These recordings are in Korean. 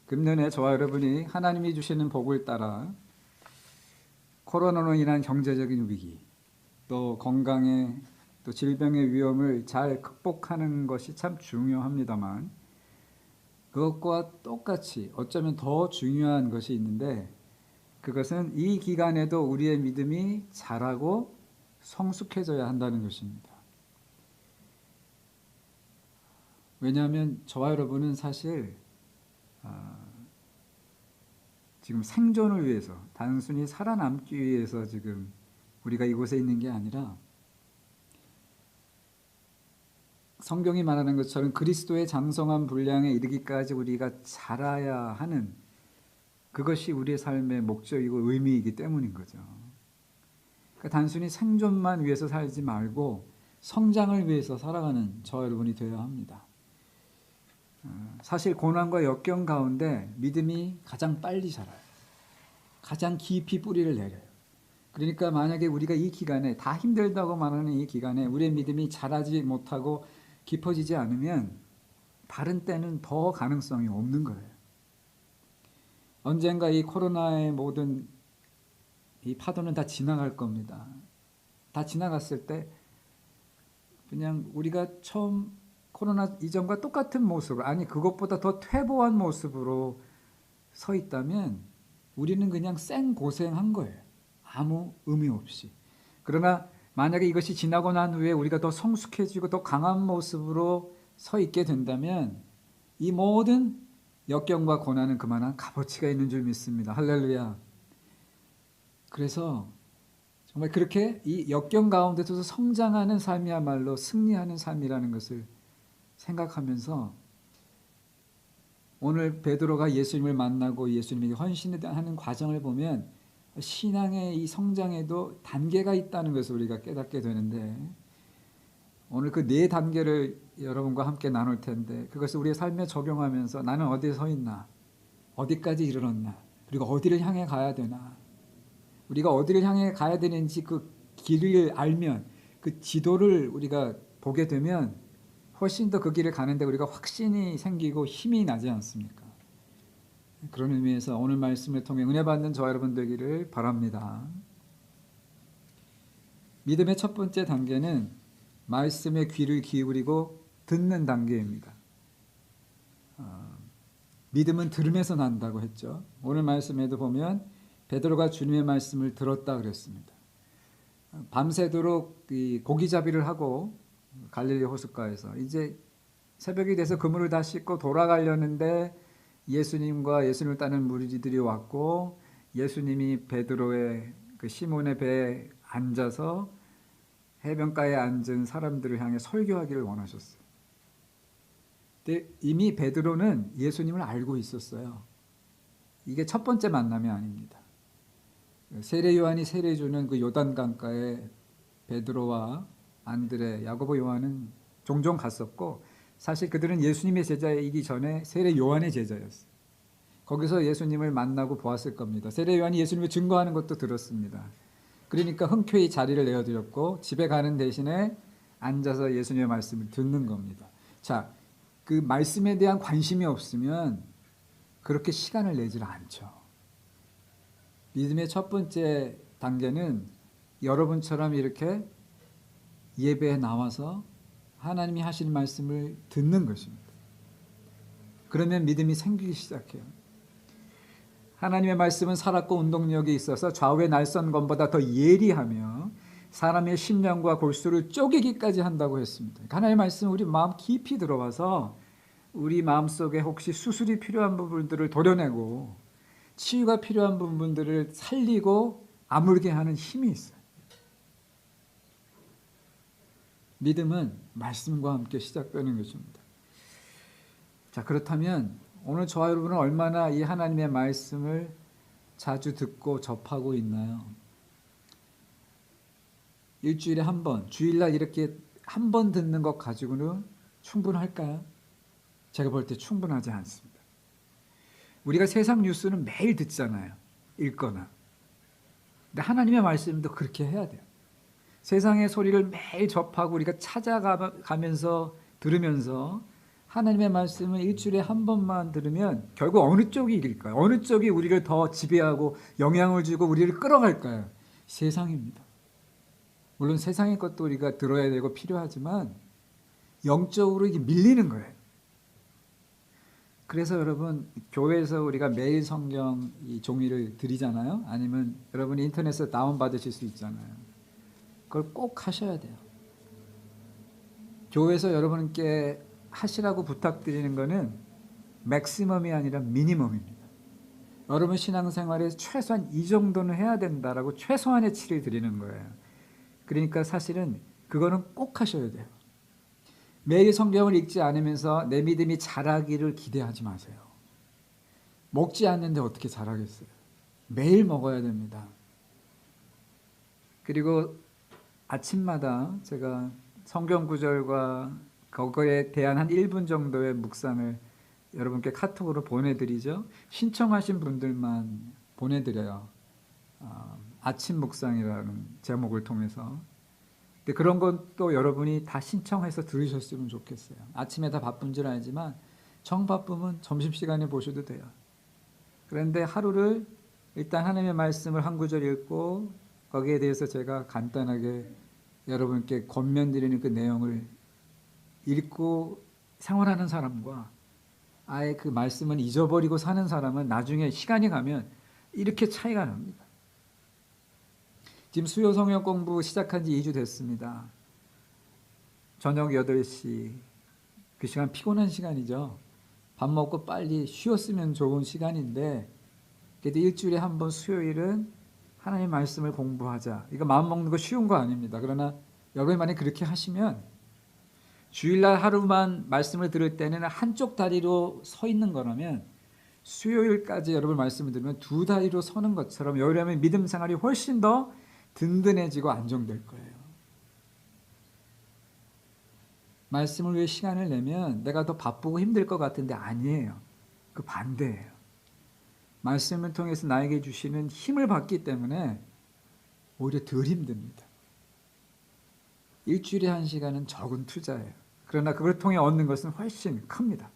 금년에 저와 여러분이 하나님이 주시는 복을 따라 코로나로 인한 경제적인 위기, 또 건강의 또 질병의 위험을 잘 극복하는 것이 참 중요합니다만, 그것과 똑같이 어쩌면 더 중요한 것이 있는데, 그것은 이 기간에도 우리의 믿음이 자라고 성숙해져야 한다는 것입니다. 왜냐하면 저와 여러분은 사실 지금 생존을 위해서, 단순히 살아남기 위해서 지금 우리가 이곳에 있는 게 아니라, 성경이 말하는 것처럼 그리스도의 장성한 분량에 이르기까지 우리가 자라야 하는, 그것이 우리의 삶의 목적이고 의미이기 때문인 거죠. 그러니까 단순히 생존만 위해서 살지 말고 성장을 위해서 살아가는 저와 여러분이 되어야 합니다. 사실 고난과 역경 가운데 믿음이 가장 빨리 자라요. 가장 깊이 뿌리를 내려요. 그러니까 만약에 우리가 이 기간에, 다 힘들다고 말하는 이 기간에 우리의 믿음이 자라지 못하고 깊어지지 않으면 다른 때는 더 가능성이 없는 거예요. 언젠가 이 코로나의 모든 이 파도는 다 지나갈 겁니다. 다 지나갔을 때 그냥 우리가 처음 코로나 이전과 똑같은 모습으로, 아니 그것보다 더 퇴보한 모습으로 서 있다면 우리는 그냥 생고생한 거예요. 아무 의미 없이. 그러나 만약에 이것이 지나고 난 후에 우리가 더 성숙해지고 더 강한 모습으로 서 있게 된다면 이 모든 역경과 고난은 그만한 값어치가 있는 줄 믿습니다. 할렐루야. 그래서 정말 그렇게 이 역경 가운데서도 성장하는 삶이야말로 승리하는 삶이라는 것을 생각하면서, 오늘 베드로가 예수님을 만나고 예수님에게 헌신하는 과정을 보면 신앙의 이 성장에도 단계가 있다는 것을 우리가 깨닫게 되는데, 오늘 그 네 단계를 여러분과 함께 나눌 텐데, 그것을 우리의 삶에 적용하면서 나는 어디에 서 있나, 어디까지 이르렀나, 그리고 어디를 향해 가야 되나, 우리가 어디를 향해 가야 되는지 그 길을 알면, 그 지도를 우리가 보게 되면 훨씬 더 그 길을 가는데 우리가 확신이 생기고 힘이 나지 않습니까? 그런 의미에서 오늘 말씀을 통해 은혜 받는 저와 여러분 되기를 바랍니다. 믿음의 첫 번째 단계는 말씀에 귀를 기울이고 듣는 단계입니다. 믿음은 들음에서 난다고 했죠. 오늘 말씀에도 보면 베드로가 주님의 말씀을 들었다 그랬습니다. 밤새도록 고기잡이를 하고 갈릴리 호숫가에서 이제 새벽이 돼서 그물을 다 씻고 돌아가려는데 예수님과 예수님을 따르는 무리들이 왔고, 예수님이 베드로의 그 시몬의 배에 앉아서 해변가에 앉은 사람들을 향해 설교하기를 원하셨어요. 근데 이미 베드로는 예수님을 알고 있었어요. 이게 첫 번째 만남이 아닙니다. 세례 요한이 세례 주는 그 요단강가에 베드로와 안드레, 야고보, 요한은 종종 갔었고, 사실 그들은 예수님의 제자이기 전에 세례 요한의 제자였어요. 거기서 예수님을 만나고 보았을 겁니다. 세례 요한이 예수님을 증거하는 것도 들었습니다. 그러니까 흔쾌히 자리를 내어드렸고 집에 가는 대신에 앉아서 예수님의 말씀을 듣는 겁니다. 자, 그 말씀에 대한 관심이 없으면 그렇게 시간을 내질 않죠. 믿음의 첫 번째 단계는 여러분처럼 이렇게 예배에 나와서 하나님이 하시는 말씀을 듣는 것입니다. 그러면 믿음이 생기기 시작해요. 하나님의 말씀은 살았고 운동력이 있어서 좌우의 날선검보다 더 예리하며 사람의 심령과 골수를 쪼개기까지 한다고 했습니다. 하나님의 말씀은 우리 마음 깊이 들어와서 우리 마음속에 혹시 수술이 필요한 부분들을 도려내고 치유가 필요한 부분들을 살리고 아물게 하는 힘이 있어요. 믿음은 말씀과 함께 시작되는 것입니다. 자, 그렇다면 오늘 저와 여러분은 얼마나 이 하나님의 말씀을 자주 듣고 접하고 있나요? 일주일에 한 번, 주일날 이렇게 한 번 듣는 것 가지고는 충분할까요? 제가 볼 때 충분하지 않습니다. 우리가 세상 뉴스는 매일 듣잖아요. 읽거나. 근데 하나님의 말씀도 그렇게 해야 돼요. 세상의 소리를 매일 접하고 우리가 찾아가면서 들으면서 하나님의 말씀을 일주일에 한 번만 들으면 결국 어느 쪽이 이길까요? 어느 쪽이 우리를 더 지배하고 영향을 주고 우리를 끌어갈까요? 세상입니다. 물론 세상의 것도 우리가 들어야 되고 필요하지만 영적으로 이게 밀리는 거예요. 그래서 여러분 교회에서 우리가 매일 성경 이 종이를 드리잖아요. 아니면 여러분이 인터넷에서 다운받으실 수 있잖아요. 그걸 꼭 하셔야 돼요. 교회에서 여러분께 하시라고 부탁드리는 거는 맥시멈이 아니라 미니멈입니다. 여러분 신앙생활에 최소한 이 정도는 해야 된다라고 최소한의 치를 드리는 거예요. 그러니까 사실은 그거는 꼭 하셔야 돼요. 매일 성경을 읽지 않으면서 내 믿음이 자라기를 기대하지 마세요. 먹지 않는데 어떻게 자라겠어요? 매일 먹어야 됩니다. 그리고 아침마다 제가 성경 구절과 그거에 대한 한 1분 정도의 묵상을 여러분께 카톡으로 보내드리죠. 신청하신 분들만 보내드려요. 아침 묵상이라는 제목을 통해서. 근데 그런 것도 여러분이 다 신청해서 들으셨으면 좋겠어요. 아침에 다 바쁜 줄 알지만 정 바쁘면 점심시간에 보셔도 돼요. 그런데 하루를 일단 하나님의 말씀을 한 구절 읽고 거기에 대해서 제가 간단하게 여러분께 권면드리는 그 내용을 읽고 생활하는 사람과 아예 그 말씀은 잊어버리고 사는 사람은 나중에 시간이 가면 이렇게 차이가 납니다. 지금 수요 성역 공부 시작한 지 2주 됐습니다. 저녁 8시 그 시간 피곤한 시간이죠. 밥 먹고 빨리 쉬었으면 좋은 시간인데 그래도 일주일에 한 번 수요일은 하나님의 말씀을 공부하자. 이거 마음 먹는 거 쉬운 거 아닙니다. 그러나 여러분이 만약 그렇게 하시면 주일날 하루만 말씀을 들을 때는 한쪽 다리로 서 있는 거라면 수요일까지 여러분 말씀을 들으면 두 다리로 서는 것처럼 여러분의 믿음 생활이 훨씬 더 든든해지고 안정될 거예요. 말씀을 위해 시간을 내면 내가 더 바쁘고 힘들 것 같은데 아니에요. 그 반대예요. 말씀을 통해서 나에게 주시는 힘을 받기 때문에 오히려 덜 힘듭니다. 일주일에 1시간은 적은 투자예요. 그러나 그걸 통해 얻는 것은 훨씬 큽니다.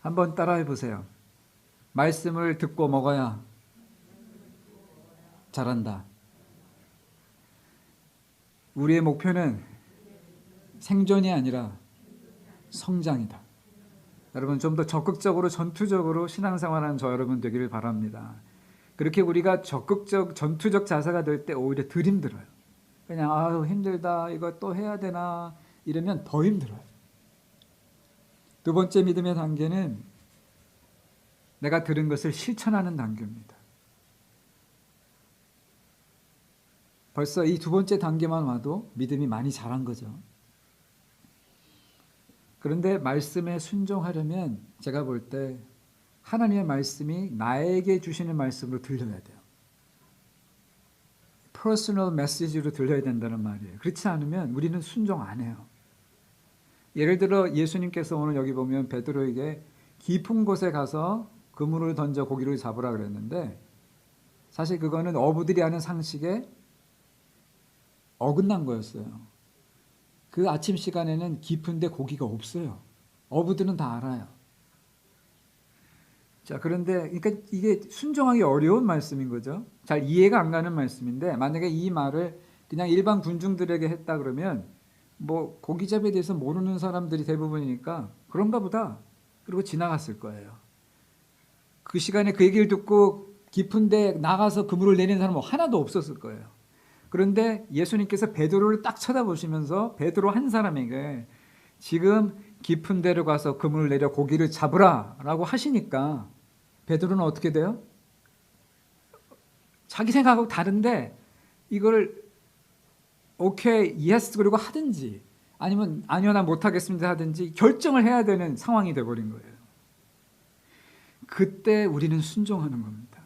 한번 따라해 보세요. 말씀을 듣고 먹어야 잘한다. 우리의 목표는 생존이 아니라 성장이다. 여러분 좀 더 적극적으로 전투적으로 신앙생활하는 저 여러분 되기를 바랍니다. 그렇게 우리가 적극적 전투적 자세가 될 때 오히려 덜 힘들어요. 그냥 아유 힘들다 이거 또 해야 되나 이러면 더 힘들어요. 두 번째 믿음의 단계는 내가 들은 것을 실천하는 단계입니다. 벌써 이 두 번째 단계만 와도 믿음이 많이 자란 거죠. 그런데 말씀에 순종하려면 제가 볼 때 하나님의 말씀이 나에게 주시는 말씀으로 들려야 돼요. 퍼스널 메시지로 들려야 된다는 말이에요. 그렇지 않으면 우리는 순종 안 해요. 예를 들어 예수님께서 오늘 여기 보면 베드로에게 깊은 곳에 가서 그물을 던져 고기를 잡으라 그랬는데 사실 그거는 어부들이 하는 상식에 어긋난 거였어요. 그 아침 시간에는 깊은데 고기가 없어요. 어부들은 다 알아요. 자, 그런데 그러니까 이게 순종하기 어려운 말씀인 거죠. 잘 이해가 안 가는 말씀인데 만약에 이 말을 그냥 일반 군중들에게 했다 그러면 뭐 고기잡이에 대해서 모르는 사람들이 대부분이니까 그런가 보다. 그리고 지나갔을 거예요. 그 시간에 그 얘기를 듣고 깊은데 나가서 그물을 내리는 사람은 하나도 없었을 거예요. 그런데 예수님께서 베드로를 딱 쳐다보시면서 베드로 한 사람에게 지금 깊은 데로 가서 그물을 내려 고기를 잡으라 라고 하시니까 베드로는 어떻게 돼요? 자기 생각하고 다른데 이걸 오케이, 예스 그리고 하든지 아니면 아니요 나 못하겠습니다 하든지 결정을 해야 되는 상황이 돼버린 거예요. 그때 우리는 순종하는 겁니다.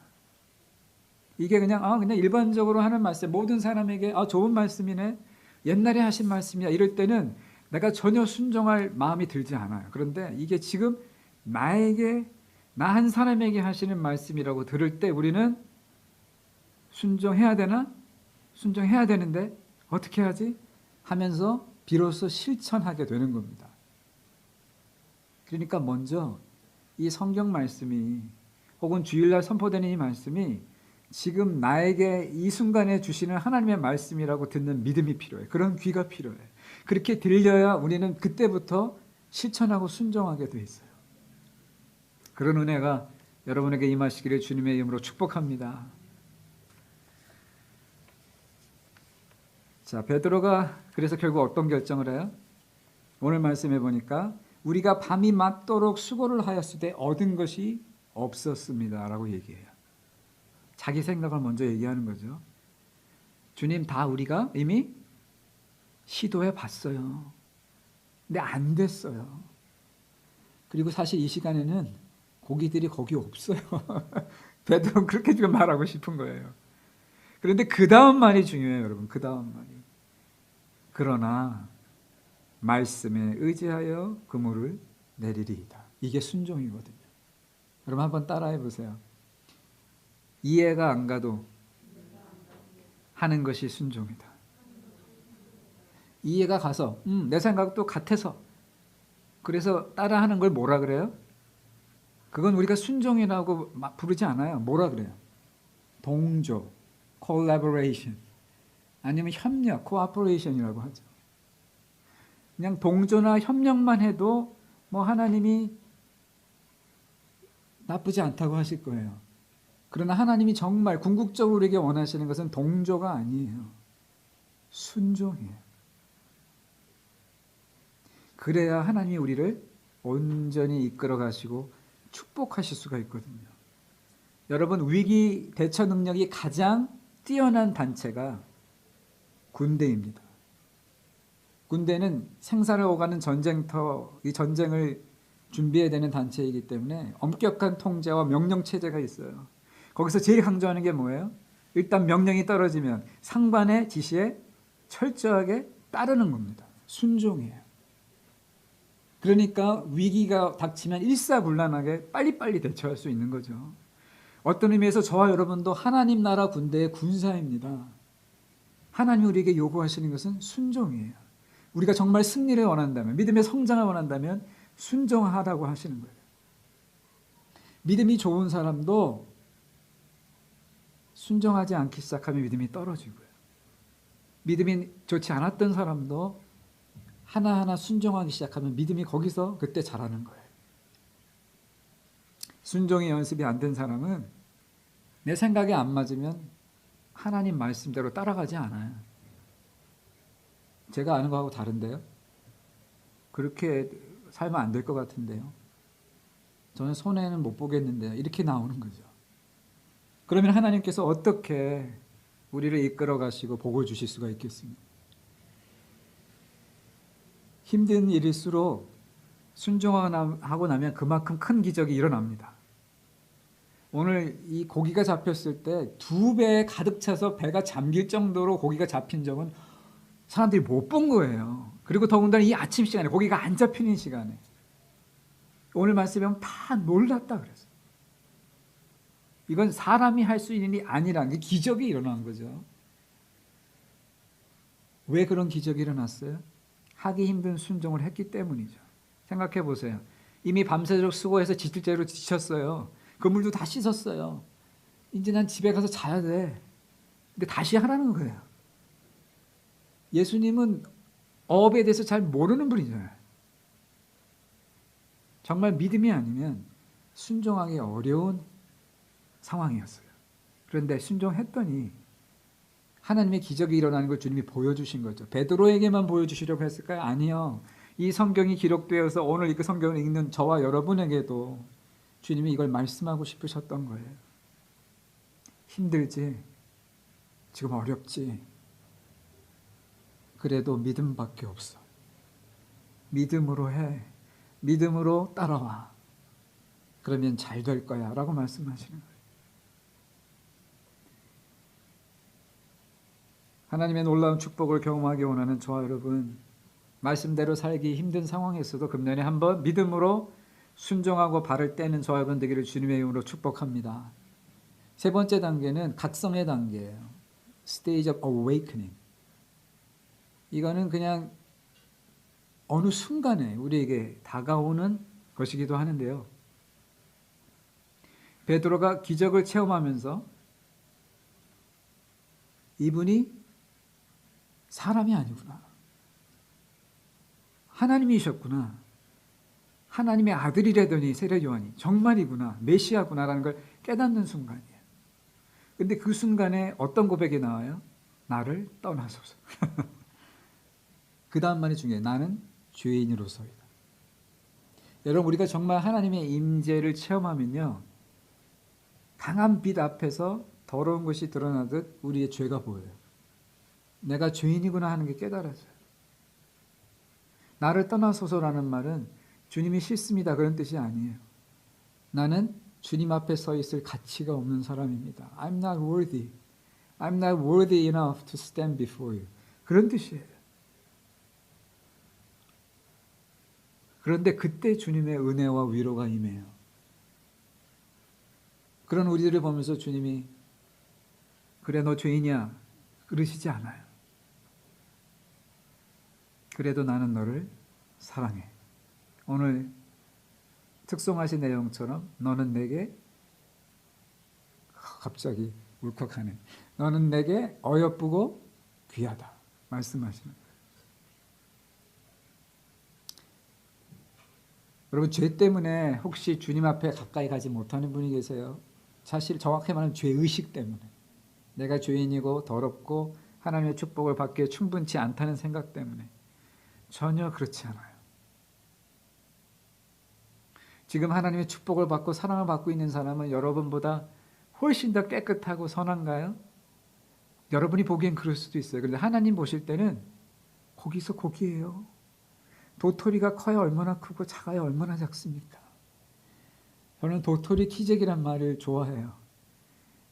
이게 그냥 일반적으로 하는 말씀, 모든 사람에게 좋은 말씀이네, 옛날에 하신 말씀이야 이럴 때는 내가 전혀 순종할 마음이 들지 않아요. 그런데 이게 지금 나에게 나 한 사람에게 하시는 말씀이라고 들을 때 우리는 순종해야 되나? 순종해야 되는데 어떻게 하지? 하면서 비로소 실천하게 되는 겁니다. 그러니까 먼저 이 성경 말씀이 혹은 주일날 선포되는 이 말씀이 지금 나에게 이 순간에 주시는 하나님의 말씀이라고 듣는 믿음이 필요해. 그런 귀가 필요해. 그렇게 들려야 우리는 그때부터 실천하고 순종하게 돼 있어요. 그런 은혜가 여러분에게 임하시기를 주님의 이름으로 축복합니다. 자, 베드로가 그래서 결국 어떤 결정을 해요? 오늘 말씀해 보니까 우리가 밤이 맞도록 수고를 하였을 때 얻은 것이 없었습니다 라고 얘기해요. 자기 생각을 먼저 얘기하는 거죠. 주님, 다 우리가 이미 시도해 봤어요. 근데 안 됐어요. 그리고 사실 이 시간에는 고기들이 거기 없어요. 베드로는 그렇게 지금 말하고 싶은 거예요. 그런데 그 다음 말이 중요해요, 여러분. 그 다음 말이. 그러나 말씀에 의지하여 그물을 내리리이다. 이게 순종이거든요. 여러분 한번 따라해 보세요. 이해가 안 가도 하는 것이 순종이다. 이해가 가서 내 생각도 같아서 그래서 따라하는 걸 뭐라 그래요? 그건 우리가 순종이라고 부르지 않아요. 뭐라 그래요? 동조, collaboration 아니면 협력, cooperation이라고 하죠. 그냥 동조나 협력만 해도 뭐 하나님이 나쁘지 않다고 하실 거예요. 그러나 하나님이 정말 궁극적으로 우리에게 원하시는 것은 동조가 아니에요. 순종이에요. 그래야 하나님이 우리를 온전히 이끌어 가시고 축복하실 수가 있거든요. 여러분, 위기 대처 능력이 가장 뛰어난 단체가 군대입니다. 군대는 생사를 오가는 전쟁터, 이 전쟁을 준비해야 되는 단체이기 때문에 엄격한 통제와 명령 체제가 있어요. 거기서 제일 강조하는 게 뭐예요? 일단 명령이 떨어지면 상관의 지시에 철저하게 따르는 겁니다. 순종이에요. 그러니까 위기가 닥치면 일사불란하게 빨리빨리 대처할 수 있는 거죠. 어떤 의미에서 저와 여러분도 하나님 나라 군대의 군사입니다. 하나님이 우리에게 요구하시는 것은 순종이에요. 우리가 정말 승리를 원한다면, 믿음의 성장을 원한다면 순종하라고 하시는 거예요. 믿음이 좋은 사람도 순종하지 않기 시작하면 믿음이 떨어지고요. 믿음이 좋지 않았던 사람도 하나하나 순종하기 시작하면 믿음이 거기서 그때 자라는 거예요. 순종의 연습이 안 된 사람은 내 생각에 안 맞으면 하나님 말씀대로 따라가지 않아요. 제가 아는 거하고 다른데요. 그렇게 살면 안 될 것 같은데요. 저는 손해는 못 보겠는데요. 이렇게 나오는 거죠. 그러면 하나님께서 어떻게 우리를 이끌어 가시고 복을 주실 수가 있겠습니까? 힘든 일일수록 순종하고 나면 그만큼 큰 기적이 일어납니다. 오늘 이 고기가 잡혔을 때 2배 가득 차서 배가 잠길 정도로 고기가 잡힌 적은 사람들이 못 본 거예요. 그리고 더군다나 이 아침 시간에 고기가 안 잡히는 시간에 오늘 말씀에 보면 다 놀랐다 그랬어요. 이건 사람이 할 수 있는 일이 아니라는 게 기적이 일어난 거죠. 왜 그런 기적이 일어났어요? 하기 힘든 순종을 했기 때문이죠. 생각해 보세요. 이미 밤새도록 수고해서 지칠 대로 지쳤어요. 그물도 다 씻었어요. 이제 난 집에 가서 자야 돼. 근데 다시 하라는 거예요. 예수님은 어업에 대해서 잘 모르는 분이잖아요. 정말 믿음이 아니면 순종하기 어려운 상황이었어요. 그런데 순종했더니 하나님의 기적이 일어나는 걸 주님이 보여주신 거죠. 베드로에게만 보여주시려고 했을까요? 아니요. 이 성경이 기록되어서 오늘 그 성경을 읽는 저와 여러분에게도 주님이 이걸 말씀하고 싶으셨던 거예요. 힘들지? 지금 어렵지? 그래도 믿음밖에 없어. 믿음으로 해. 믿음으로 따라와. 그러면 잘 될 거야 라고 말씀하시는 거예요. 하나님의 놀라운 축복을 경험하기 원하는 저와 여러분, 말씀대로 살기 힘든 상황에서도 금년에 한번 믿음으로 순종하고 발을 떼는 저와 여러분 되기를 주님의 이름으로 축복합니다. 세 번째 단계는 각성의 단계예요. Stage of Awakening. 이거는 그냥 어느 순간에 우리에게 다가오는 것이기도 하는데요. 베드로가 기적을 체험하면서 이분이 사람이 아니구나, 하나님이셨구나, 하나님의 아들이라더니 세례 요한이 정말이구나, 메시아구나라는 걸 깨닫는 순간이에요. 근데 그 순간에 어떤 고백이 나와요? 나를 떠나소서. 그 다음 말이 중요해요. 나는 죄인으로서이다. 여러분, 우리가 정말 하나님의 임재를 체험하면요, 강한 빛 앞에서 더러운 것이 드러나듯 우리의 죄가 보여요. 내가 죄인이구나 하는 게 깨달아져요. 나를 떠나소서라는 말은 주님이 싫습니다 그런 뜻이 아니에요. 나는 주님 앞에 서 있을 가치가 없는 사람입니다. I'm not worthy. I'm not worthy enough to stand before you. 그런 뜻이에요. 그런데 그때 주님의 은혜와 위로가 임해요. 그런 우리들을 보면서 주님이 그래 너 죄인이야 그러시지 않아요. 그래도 나는 너를 사랑해. 오늘 특송하신 내용처럼 너는 내게, 갑자기 울컥하네, 너는 내게 어여쁘고 귀하다 말씀하시는 거예요. 여러분, 죄 때문에 혹시 주님 앞에 가까이 가지 못하는 분이 계세요? 사실 정확히 말하면 죄의식 때문에, 내가 죄인이고 더럽고 하나님의 축복을 받기에 충분치 않다는 생각 때문에. 전혀 그렇지 않아요. 지금 하나님의 축복을 받고 사랑을 받고 있는 사람은 여러분보다 훨씬 더 깨끗하고 선한가요? 여러분이 보기엔 그럴 수도 있어요. 그런데 하나님 보실 때는 거기서 거기예요. 도토리가 커야 얼마나 크고 작아야 얼마나 작습니까? 저는 도토리 키재기란 말을 좋아해요.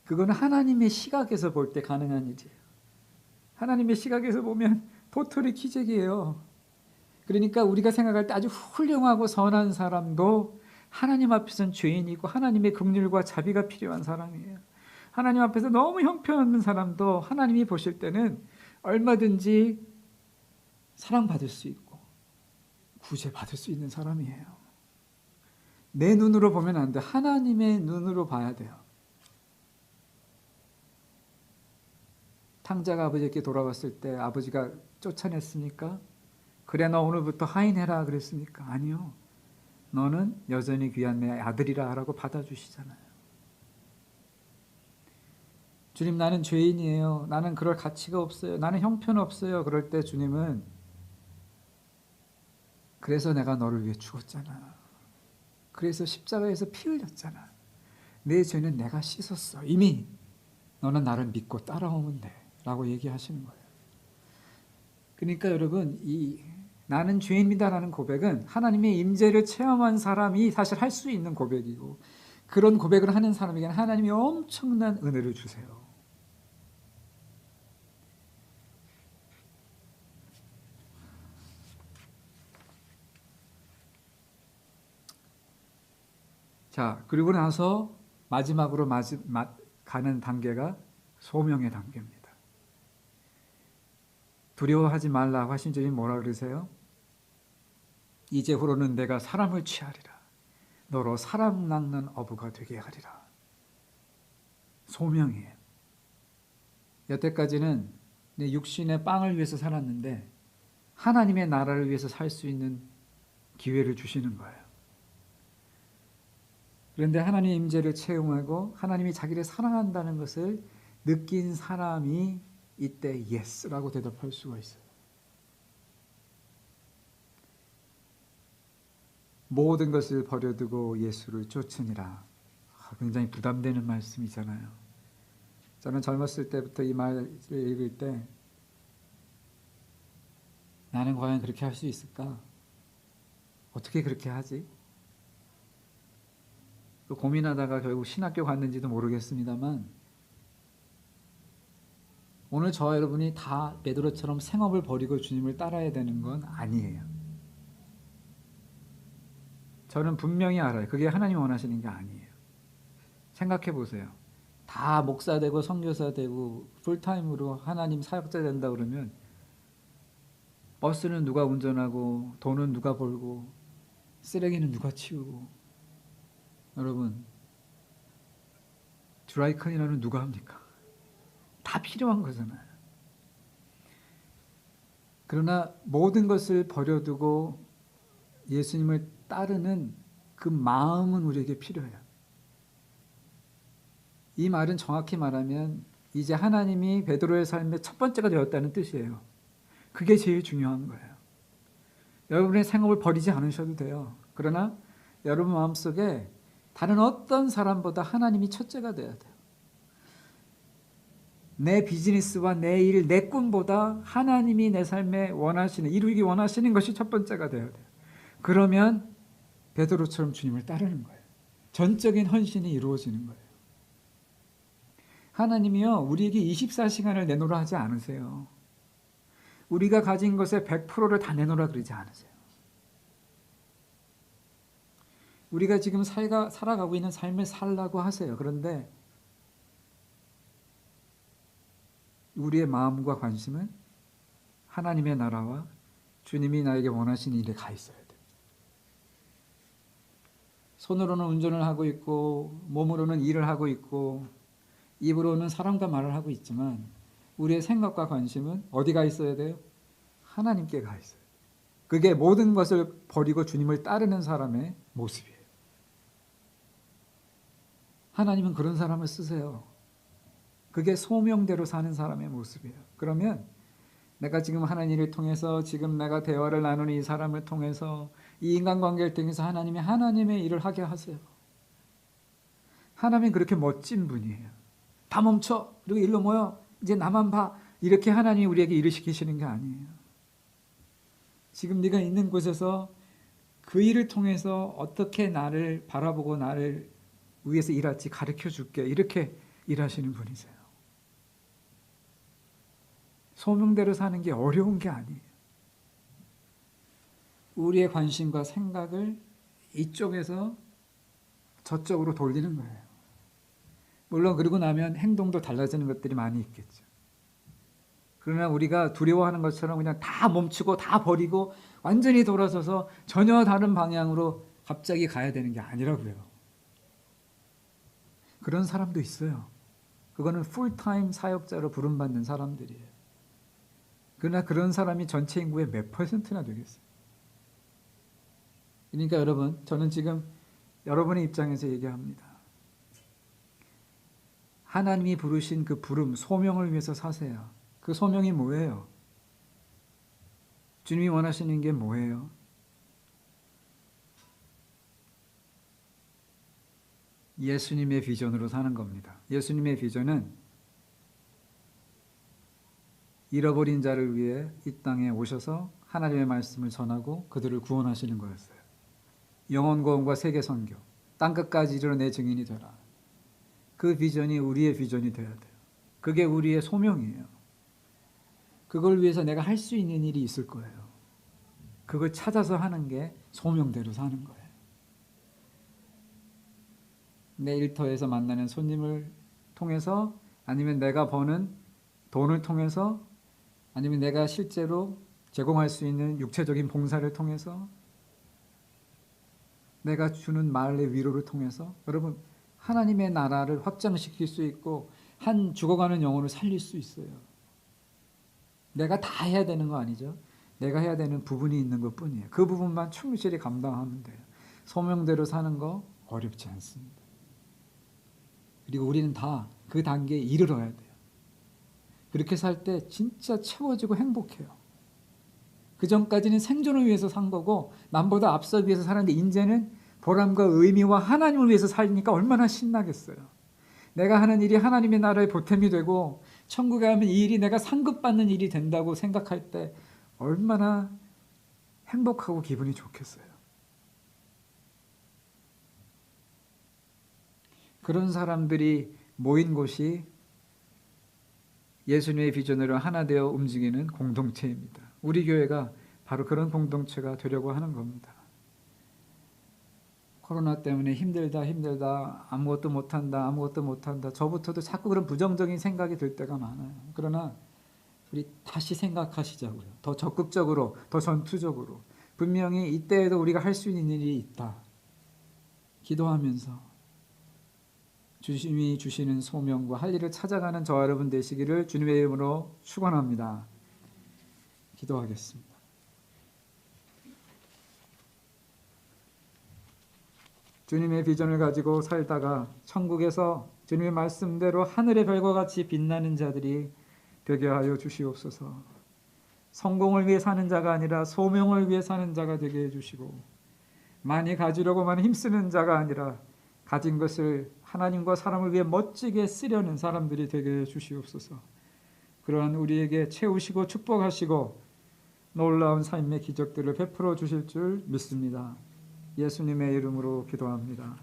그거는 하나님의 시각에서 볼 때 가능한 일이에요. 하나님의 시각에서 보면 도토리 키재기예요. 그러니까 우리가 생각할 때 아주 훌륭하고 선한 사람도 하나님 앞에서는 죄인이고 하나님의 긍휼과 자비가 필요한 사람이에요. 하나님 앞에서 너무 형편없는 사람도 하나님이 보실 때는 얼마든지 사랑받을 수 있고 구제받을 수 있는 사람이에요. 내 눈으로 보면 안 돼. 하나님의 눈으로 봐야 돼요. 탕자가 아버지께 돌아왔을 때 아버지가 쫓아냈습니까? 그래 너 오늘부터 하인해라 그랬습니까? 아니요. 너는 여전히 귀한 내 아들이라 하라고 받아주시잖아요. 주님, 나는 죄인이에요. 나는 그럴 가치가 없어요. 나는 형편없어요. 그럴 때 주님은 그래서 내가 너를 위해 죽었잖아. 그래서 십자가에서 피 흘렸잖아. 내 죄는 내가 씻었어. 이미 너는 나를 믿고 따라오면 돼. 라고 얘기하시는 거예요. 그러니까 여러분, 이 나는 죄인이다라는 고백은 하나님의 임재를 체험한 사람이 사실 할 수 있는 고백이고, 그런 고백을 하는 사람에게는 하나님이 엄청난 은혜를 주세요. 자, 그리고 나서 마지막으로 가는 단계가 소명의 단계입니다. 두려워하지 말라고 하신 주님 뭐라 그러세요? 이제후로는 내가 사람을 취하리라. 너로 사람 낚는 어부가 되게 하리라. 소명이에요. 여태까지는 내 육신의 빵을 위해서 살았는데 하나님의 나라를 위해서 살 수 있는 기회를 주시는 거예요. 그런데 하나님의 임재를 체험하고 하나님이 자기를 사랑한다는 것을 느낀 사람이 이때 예스라고 대답할 수가 있어요. 모든 것을 버려두고 예수를 쫓으니라. 굉장히 부담되는 말씀이잖아요. 저는 젊었을 때부터 이 말을 읽을 때 나는 과연 그렇게 할 수 있을까? 어떻게 그렇게 하지? 고민하다가 결국 신학교 갔는지도 모르겠습니다만, 오늘 저와 여러분이 다 베드로처럼 생업을 버리고 주님을 따라야 되는 건 아니에요. 저는 분명히 알아요. 그게 하나님이 원하시는 게 아니에요. 생각해 보세요. 다 목사 되고 선교사 되고 풀타임으로 하나님 사역자 된다 그러면 버스는 누가 운전하고 돈은 누가 벌고 쓰레기는 누가 치우고 여러분 드라이클리너는 누가 합니까? 다 필요한 거잖아요. 그러나 모든 것을 버려두고 예수님을 따르는 그 마음은 우리에게 필요해요. 이 말은 정확히 말하면 이제 하나님이 베드로의 삶의 첫 번째가 되었다는 뜻이에요. 그게 제일 중요한 거예요. 여러분의 생업을 버리지 않으셔도 돼요. 그러나 여러분 마음속에 다른 어떤 사람보다 하나님이 첫째가 돼야 돼요. 내 비즈니스와 내 일, 내 꿈보다 하나님이 내 삶에 원하시는, 이루기 원하시는 것이 첫 번째가 되어야 돼요. 그러면 베드로처럼 주님을 따르는 거예요. 전적인 헌신이 이루어지는 거예요. 하나님이요, 우리에게 24시간을 내놓으라 하지 않으세요. 우리가 가진 것의 100%를 다 내놓으라 그러지 않으세요. 우리가 지금 살아가고 있는 삶을 살라고 하세요. 그런데 우리의 마음과 관심은 하나님의 나라와 주님이 나에게 원하시는 일에 가 있어야 돼요. 손으로는 운전을 하고 있고 몸으로는 일을 하고 있고 입으로는 사람과 말을 하고 있지만 우리의 생각과 관심은 어디가 있어야 돼요? 하나님께 가 있어요. 그게 모든 것을 버리고 주님을 따르는 사람의 모습이에요. 하나님은 그런 사람을 쓰세요. 그게 소명대로 사는 사람의 모습이에요. 그러면 내가 지금 하나님을 통해서 지금 내가 대화를 나누는 이 사람을 통해서 이 인간관계를 통해서 하나님이 하나님의 일을 하게 하세요. 하나님은 그렇게 멋진 분이에요. 다 멈춰. 그리고 일로 모여. 이제 나만 봐. 이렇게 하나님이 우리에게 일을 시키시는 게 아니에요. 지금 네가 있는 곳에서 그 일을 통해서 어떻게 나를 바라보고 나를 위해서 일할지 가르쳐 줄게. 이렇게 일하시는 분이세요. 소명대로 사는 게 어려운 게 아니에요. 우리의 관심과 생각을 이쪽에서 저쪽으로 돌리는 거예요. 물론 그러고 나면 행동도 달라지는 것들이 많이 있겠죠. 그러나 우리가 두려워하는 것처럼 그냥 다 멈추고 다 버리고 완전히 돌아서서 전혀 다른 방향으로 갑자기 가야 되는 게 아니라고요. 그런 사람도 있어요. 그거는 풀타임 사역자로 부름받는 사람들이에요. 그러나 그런 사람이 전체 인구의 몇 %나 되겠어요? 그러니까 여러분, 저는 지금 여러분의 입장에서 얘기합니다. 하나님이 부르신 그 부름, 소명을 위해서 사세요. 그 소명이 뭐예요? 주님이 원하시는 게 뭐예요? 예수님의 비전으로 사는 겁니다. 예수님의 비전은 잃어버린 자를 위해 이 땅에 오셔서 하나님의 말씀을 전하고 그들을 구원하시는 거였어요. 영원 구원과 세계 선교, 땅끝까지 이르러 내 증인이 되라. 그 비전이 우리의 비전이 되어야 돼요. 그게 우리의 소명이에요. 그걸 위해서 내가 할 수 있는 일이 있을 거예요. 그걸 찾아서 하는 게 소명대로 사는 거예요. 내 일터에서 만나는 손님을 통해서 아니면 내가 버는 돈을 통해서 아니면 내가 실제로 제공할 수 있는 육체적인 봉사를 통해서 내가 주는 말의 위로를 통해서 여러분 하나님의 나라를 확장시킬 수 있고 한 죽어가는 영혼을 살릴 수 있어요. 내가 다 해야 되는 거 아니죠. 내가 해야 되는 부분이 있는 것뿐이에요. 그 부분만 충실히 감당하면 돼요. 소명대로 사는 거 어렵지 않습니다. 그리고 우리는 다 그 단계에 이르러야 돼요. 그렇게 살 때 진짜 채워지고 행복해요. 그 전까지는 생존을 위해서 산 거고 남보다 앞서 위해서 살았는데 이제는 보람과 의미와 하나님을 위해서 살니까 얼마나 신나겠어요. 내가 하는 일이 하나님의 나라의 보탬이 되고 천국에 가면 이 일이 내가 상급받는 일이 된다고 생각할 때 얼마나 행복하고 기분이 좋겠어요. 그런 사람들이 모인 곳이 예수님의 비전으로 하나 되어 움직이는 공동체입니다. 우리 교회가 바로 그런 공동체가 되려고 하는 겁니다. 코로나 때문에 힘들다, 아무것도 못한다, 저부터도 자꾸 그런 부정적인 생각이 들 때가 많아요. 그러나 우리 다시 생각하시자고요. 더 적극적으로, 더 전투적으로. 분명히 이때에도 우리가 할 수 있는 일이 있다. 기도하면서 주님이 주시는 소명과 할 일을 찾아가는 저와 여러분 되시기를 주님의 이름으로 축원합니다. 기도하겠습니다. 주님의 비전을 가지고 살다가 천국에서 주님의 말씀대로 하늘의 별과 같이 빛나는 자들이 되게 하여 주시옵소서. 성공을 위해 사는 자가 아니라 소명을 위해 사는 자가 되게 해주시고, 많이 가지려고만 힘쓰는 자가 아니라 가진 것을 하나님과 사람을 위해 멋지게 쓰려는 사람들이 되게 해주시옵소서. 그러한 우리에게 채우시고 축복하시고 놀라운 삶의 기적들을 베풀어 주실 줄 믿습니다. 예수님의 이름으로 기도합니다.